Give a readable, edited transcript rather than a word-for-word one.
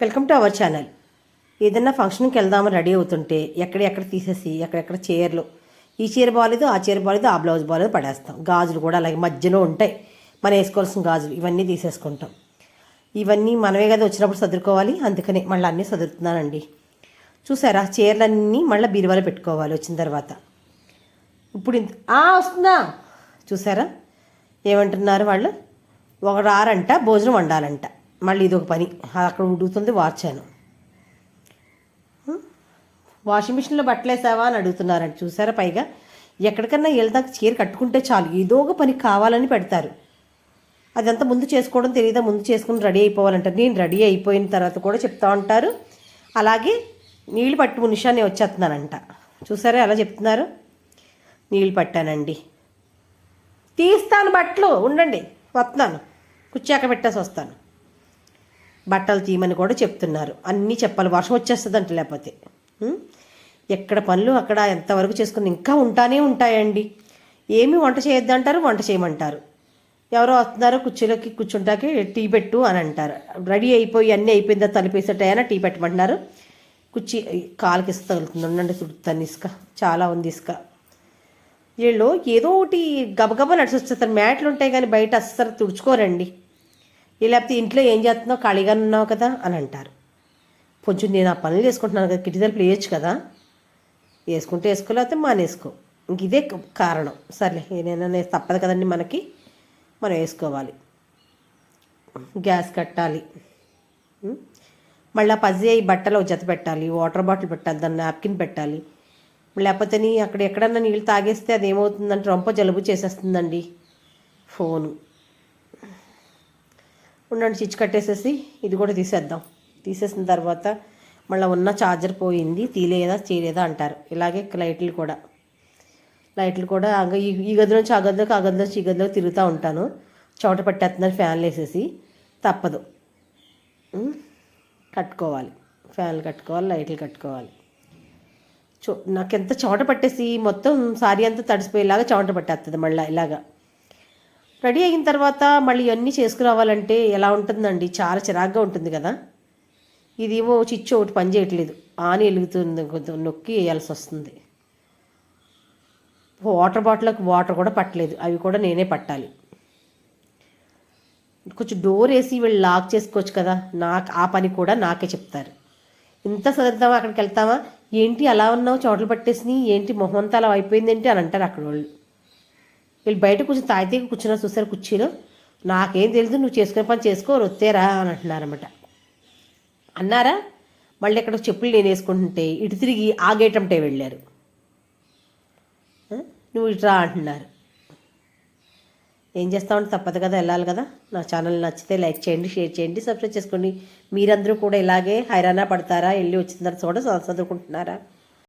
Welcome to our channel. ఏదన్నా ఫంక్షన్కి వెళ్దామని రెడీ అవుతుంటే ఎక్కడెక్కడ తీసేసి ఎక్కడెక్కడ చీరలు, ఈ చీర బాగాలేదు, ఆ చీర బాగాలేదు, ఆ బ్లౌజ్ బాగాలేదు పడేస్తాం. గాజులు కూడా అలాగే మధ్యలో ఉంటాయి, మనం వేసుకోవాల్సిన గాజులు ఇవన్నీ తీసేసుకుంటాం. ఇవన్నీ మనమే కదా వచ్చినప్పుడు సర్దుకోవాలి, అందుకనే మళ్ళీ అన్నీ సదురుతున్నానండి. చూసారా, చీరలన్నీ మళ్ళీ బీరువాలో పెట్టుకోవాలి వచ్చిన తర్వాత. ఇప్పుడు వస్తుందా చూసారా, ఏమంటున్నారు వాళ్ళు, ఒక రారంట భోజనం వండాలంట. మళ్ళీ ఇదొక పని, అక్కడ ఉడుకుతుంది వార్చాను. వాషింగ్ మిషన్లో బట్టలేసావా అని అడుగుతున్నారంట. చూసారా, పైగా ఎక్కడికన్నా వెళ్దాక చీర కట్టుకుంటే చాలు, ఏదో ఒక పని కావాలని పెడతారు. అదంతా ముందు చేసుకోవడం తెలియదా, ముందు చేసుకుని రెడీ అయిపోవాలంటారు. నేను రెడీ అయిపోయిన తర్వాత కూడా చెప్తా ఉంటారు. అలాగే నీళ్ళు పట్టు నిషాన్ని వచ్చేస్తున్నానంట. చూసారా ఎలా చెప్తున్నారు, నీళ్ళు పట్టానండి, తీస్తాను బట్టలు, ఉండండి వస్తున్నాను, కుచ్చాక పెట్టేసి వస్తాను. బట్టలు తీయమని కూడా చెప్తున్నారు. అన్నీ చెప్పాలి, వర్షం వచ్చేస్తుందంట లేకపోతే. ఎక్కడ పనులు అక్కడ ఎంతవరకు చేసుకుని ఇంకా ఉంటానే ఉంటాయండి. ఏమి వంట చేయొద్దంటారు, వంట చేయమంటారు. ఎవరో వస్తున్నారు కుర్చీలోకి కూర్చుంటాకి టీ పెట్టు అని అంటారు. రెడీ అయిపోయి అన్నీ అయిపోయిందా తలిపేసేటైనా టీ పెట్టమంటున్నారు. కుర్చీ కాలుకి ఇసుక తగులుతుంది, ఉండండి చుడుతాను, ఇసుక చాలా ఉంది ఇసుక. వీళ్ళు ఏదో ఒకటి గబగబా నడిచి వచ్చేస్తారు. మ్యాట్లు ఉంటాయి కానీ బయట అస్సలు తుడుచుకోరండి. లేకపోతే ఇంట్లో ఏం చేస్తున్నావు, ఖాళీగా ఉన్నావు కదా అని అంటారు. కొంచెం నేను ఆ పనులు చేసుకుంటున్నాను కదా, కిటికీలు వేయచ్చు కదా, వేసుకుంటే వేసుకోలేకపోతే మానేసుకో, ఇంక ఇదే కారణం. సర్లే నేను తప్పదు కదండి, మనకి మనం వేసుకోవాలి. గ్యాస్ కట్టాలి, మళ్ళీ పది బట్టలు జత పెట్టాలి, వాటర్ బాటిల్ పెట్టాలి, దాన్ని నాప్కిన్ పెట్టాలి. లేకపోతే అక్కడ ఎక్కడన్నా నీళ్ళు తాగేస్తే అది ఏమవుతుందంటే రొంప జలుబు చేసేస్తుందండి ఫోను. ఉండండి స్విచ్ కట్టేసేసి ఇది కూడా తీసేద్దాం. తీసేసిన తర్వాత మళ్ళీ ఉన్న ఛార్జర్ పోయింది, చేయలేదా అంటారు. ఇలాగే లైట్లు కూడా ఈ గది నుంచి ఆ గదిలోకి, ఆ గది నుంచి ఈ గదిలోకి తిరుగుతూ ఉంటాను. చోట పట్టేస్తున్నారు ఫ్యాన్లు వేసేసి, తప్పదు, కట్టుకోవాలి. ఫ్యాన్లు కట్టుకోవాలి, లైట్లు కట్టుకోవాలి. నాకెంత చోట పట్టేసి మొత్తం సారీ అంతా తడిసిపోయేలాగా చోట పట్టేస్తుంది. మళ్ళీ ఇలాగా రెడీ అయిన తర్వాత మళ్ళీ ఇవన్నీ చేసుకురావాలంటే ఎలా ఉంటుందండి, చాలా చిరాగ్గా ఉంటుంది కదా. ఇదేమో చిచ్చు ఒకటి పని చేయట్లేదు, ఆని వెలుగుతుంది, కొంచెం నొక్కి వేయాల్సి వస్తుంది. వాటర్ బాటిల్కి వాటర్ కూడా పట్టలేదు, అవి కూడా నేనే పట్టాలి. కొంచెం డోర్ వేసి వీళ్ళు లాక్ చేసుకోవచ్చు కదా, నాకు ఆ పని కూడా నాకే చెప్తారు. ఇంత సదురుతామా, అక్కడికి వెళ్తామా, ఏంటి అలా ఉన్నావు, చోట్ల పట్టేసి ఏంటి మొహం అంతా అలా అయిపోయింది ఏంటి అని అంటారు అక్కడ వాళ్ళు. వీళ్ళు బయట కొంచెం తాయితీ కూర్చున్నారు చూసారు కుర్చీలో, నాకేం తెలియదు, నువ్వు చేసుకునే పని చేసుకో, వస్తేరా అని అంటున్నారన్నమాట. అన్నారా, మళ్ళీ ఎక్కడ చెప్పులు నేను వేసుకుంటుంటే ఇటు తిరిగి ఆగేటంటే వెళ్ళారు. నువ్వు ఇటురా అంటున్నారు. ఏం చేస్తామంటే తప్పదు కదా, వెళ్ళాలి కదా. నా ఛానల్ నచ్చితే లైక్ చేయండి, షేర్ చేయండి, సబ్స్క్రైబ్ చేసుకోండి. మీరందరూ కూడా ఇలాగే హైరానా పడతారా, వెళ్ళి వచ్చిన తర్వాత చదువుకుంటున్నారా?